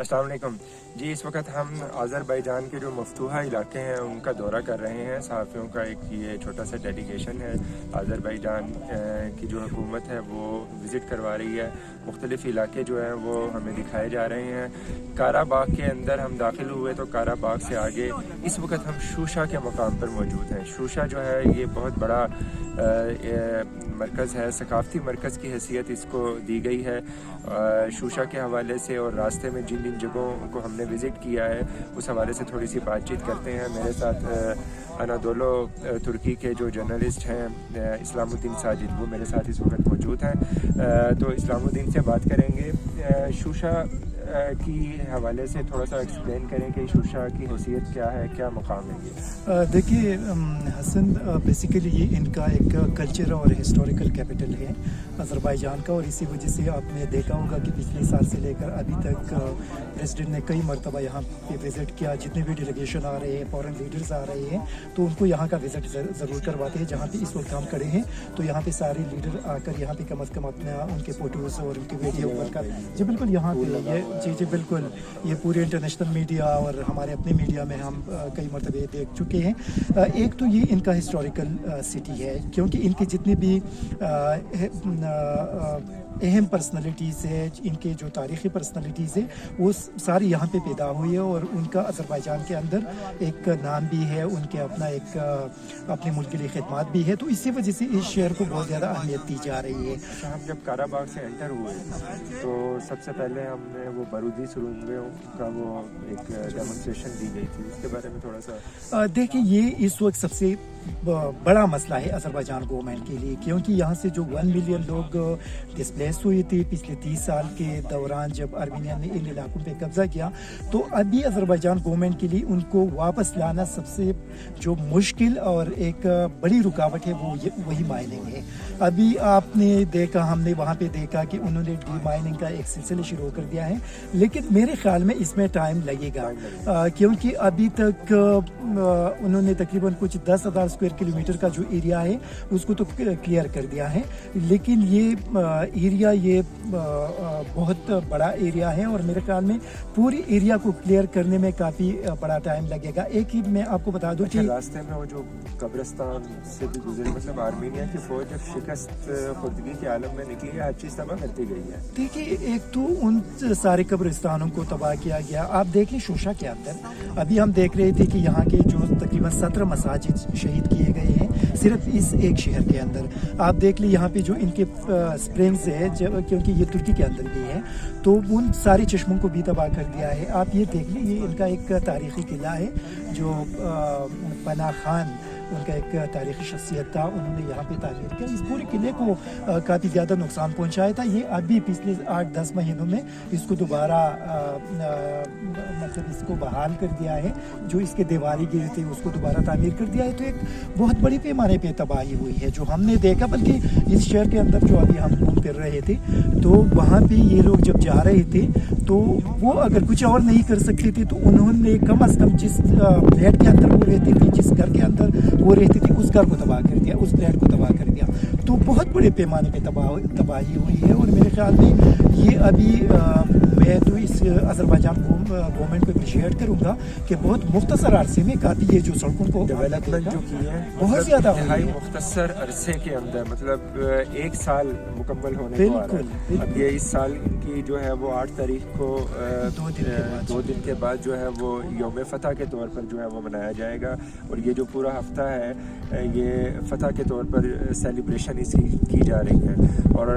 अस्सलाम वालेकुम जी। इस वक्त हम आज़रबाईजान के जो मफतूहा इलाके हैं उनका दौरा कर रहे हैं। सहाफ़ियों का एक ये छोटा सा डेलीगेशन है। आज़रबाईजान की जो हुकूमत है वो विज़िट करवा रही है। मुख्तलिफ़ इलाके जो हैं वो हमें दिखाए जा रहे हैं। काराबाग के अंदर हम दाखिल हुए तो काराबाग से आगे इस वक्त हम शूशा के मकाम पर मौजूद हैं। शूशा जो है ये बहुत बड़ा मरकज़ है, सकाफ़ती मरकज़ की हैसियत इसको दी गई है। शूशा के हवाले से और रास्ते में जिन जिन जगहों को हमने विज़िट किया है उस हवाले से थोड़ी सी बातचीत करते हैं। मेरे साथ अनादोलो तुर्की के जो जर्नलिस्ट हैं इस्लामुद्दीन साजिद, वो मेरे साथ इस वक्त मौजूद हैं। तो इस्लामुद्दीन से बात करेंगे। शूशा की हवाले से थोड़ा सा एक्सप्लेन करें कि शूशा की हैसियत क्या है, क्या मकाम है ये। देखिए हसन, बेसिकली ये इनका एक कल्चर और हिस्टोरिकल कैपिटल है अज़रबाईजान का, और इसी वजह से आपने देखा होगा कि पिछले साल से लेकर अभी तक प्रेसिडेंट ने कई मरतबा यहाँ पे विज़िट किया। जितने भी डेलीगेशन आ रहे हैं, फॉरेन लीडर्स आ रहे हैं, तो उनको यहाँ का विज़िट ज़रूर करवाते हैं। जहाँ पे इस वक्त हम खड़े हैं तो यहाँ पे सारे लीडर आकर यहाँ पे कम अज़ कम अपना उनके फ़ोटोज़ और उनके वीडियो बनकर जी बिल्कुल यहाँ पे ये जी बिल्कुल ये पूरे इंटरनेशनल मीडिया और हमारे अपने मीडिया में हम कई मरतबे देख चुके हैं। एक तो ये इनका हिस्टोरिकल सिटी है, क्योंकि इनके जितने भी अहम पर्सनालिटीज़ है, इनके जो तारीख़ी पर्सनालिटीज़ है वो सारी यहाँ पे पैदा हुई है, और उनका अज़रबाईजान के अंदर एक नाम भी है, उनके अपना एक अपने मुल्क के लिए खिदमत भी है। तो इसी वजह से इस शहर को बहुत ज़्यादा अहमियत दी जा रही है। हम जब काराबाग से एंटर हुए तो सबसे पहले हमने वो बारूदी सुरंगों का वो एक डेमोन्स्ट्रेशन दी गई थी, उसके बारे में थोड़ा सा देखिए ये इस वक्त सबसे बड़ा मसला है अज़रबाईजान गवर्नमेंट के लिए, क्योंकि यहाँ से जो 1 मिलियन लोग डिस्प्लेस हुए थे पिछले 30 साल के दौरान जब आर्मीनिया ने इन इलाकों पे कब्जा किया, तो अभी अज़रबाईजान गवर्नमेंट के लिए उनको वापस लाना सबसे जो मुश्किल और एक बड़ी रुकावट है वो वही माइनिंग है। अभी आपने देखा, हमने वहाँ पे देखा कि उन्होंने डी माइनिंग का एक सिलसिला शुरू कर दिया है, लेकिन मेरे ख्याल में इसमें टाइम लगेगा, क्योंकि अभी तक उन्होंने तकरीबन कुछ 10,000 स्क्वायर किलोमीटर का जो एरिया है उसको तो क्लियर कर दिया है, लेकिन ये एरिया ये बहुत बड़ा एरिया है, और मेरे ख्याल में पूरी एरिया को क्लियर करने में काफ़ी बड़ा टाइम लगेगा। एक ही मैं आपको बता दूं कि रास्ते में वो जो कब्रिस्तान से भी गुजरे, मतलब आर्मीनिया की फौज जब शिकस्त खुर्दगी के आलम में निकली है, हर चीज़ तबाह करती गई है। देखिए एक तो उन सारे कब्रिस्तानों को तबाह किया गया। आप देखें शूशा के अंदर अभी हम देख रहे थे कि यहाँ के जो तकरीबन 17 मसाजिद शहीद किए गए हैं सिर्फ इस एक शहर के अंदर। आप देख ली यहाँ पे जो इनके स्प्रिंग्स है, क्योंकि ये तुर्की के अंदर भी है, तो उन सारे चश्मों को भी तबाह कर दिया है। आप ये देख ली, ये इनका एक तारीख़ी किला है जो पना खान उनका एक तारीख़ी शख्सियत था, उन्होंने यहाँ पे तामीर किया। इस पूरे किले को काफ़ी ज़्यादा नुकसान पहुँचाया था। ये अभी पिछले 8-10 महीनों में इसको दोबारा मतलब इसको बहाल कर दिया है। जो इसके दीवारें गिरे थे उसको दोबारा तामीर कर दिया है। तो एक बहुत बड़ी पैमाने पे तबाही हुई है जो हमने देखा। बल्कि इस शहर के अंदर जो अभी हम घूम फिर रहे थे तो वहाँ पे ये लोग जब जा रहे थे तो वो अगर कुछ और नहीं कर सकते थे तो उन्होंने कम अज़ कम जिस फ्लैट के अंदर वो रहते थे, जिस घर के अंदर वो रहती थी, उस घर को तबाह कर दिया, उस फ्लैट को तबाह कर दिया। तो बहुत बड़े पैमाने पे तबाही हुई है, और मेरे ख्याल में ये अभी मैं तो इस अज़रबाईजान गवर्नमेंट को अप्रिशिएट करूँगा कि बहुत मुख्तसर अरसे में काफ़ी ये जो सड़कों को डेवलपमेंट जो की है बहुत ज़्यादा मुख्तसर अरसे के अंदर, मतलब 1 साल मुकम्मल होने को आ रहा है। अब ये इस साल इनकी जो है वो 8 तारीख को 2 दिन के बाद जो है वो यौम फतह के तौर पर जो है वो मनाया जाएगा, और ये जो पूरा हफ्ता है ये फतह के तौर पर सेलिब्रेशन इसकी की जा रही है। और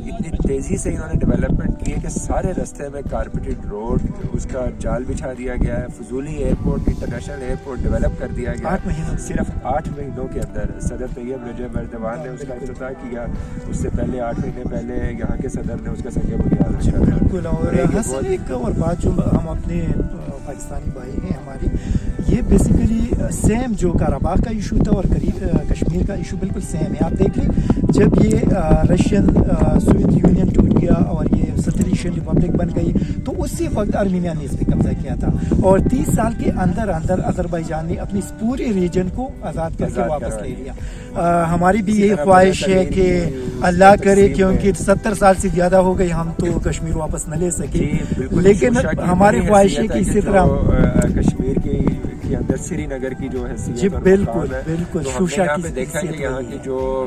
इतनी तेज़ी से इन्होंने डेवलपमेंट की है कि सारे रास्ते में कारपेटेड रोड, उसका जाल बिछा दिया गया है। फजूली एयरपोर्ट, इंटरनेशनल एयरपोर्ट डेवलप कर दिया गया है सिर्फ 8 महीनों के अंदर। सदर तैयब रजब एर्दोगान ने उसका इफ्तिताह किया, उससे पहले 8 महीने पहले यहाँ के सदर ने उसका संग बुनियाद रखा। बिल्कुल। और हसन एक और बात जो हम अपने पाकिस्तानी भाई हैं हमारी, ये बेसिकली सेम जो काराबाग का इशू था और कश्मीर का इशू बिल्कुल सेम है। आप देख लें जब ये रशियन सोवियत यूनियन टूट गया और ये सत्तरीशियन रिपब्लिक बन गई तो उसी वक्त आर्मीनिया ने इस पर कब्जा किया था, और 30 साल के अंदर अंदर अज़रबाईजान ने अपनी पूरे रीजन को आज़ाद करके वापस ले लिया। हमारी भी यही ख्वाहिश है कि اللہ کرے کیونکہ 70 سال سے زیادہ ہو گئی ہم تو کشمیر واپس نہ لے سکے, لیکن ہماری خواہش ہے کہ اسی طرح کشمیر کے اندر سری نگر کی جو حیثیت جی بالکل بالکل شوشا کی دیکھا کہ یہاں کی جو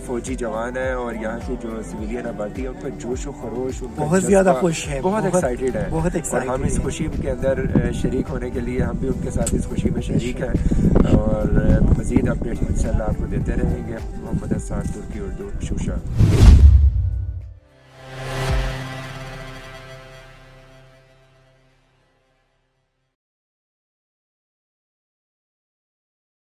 فوجی جوان ہیں اور یہاں کی جو سویلین آبادی ہے ان کا جوش و خروش بہت زیادہ خوش ہے, بہت ایکسائٹیڈ ہے, بہت اور ہم اس خوشی کے اندر شریک ہونے کے لیے ہم بھی ان کے ساتھ اس خوشی میں شریک ہیں, اور مزید اپڈیٹ انشاءاللہ آپ کو دیتے رہیں گے. محمد حسان ترکی اردو شوشا.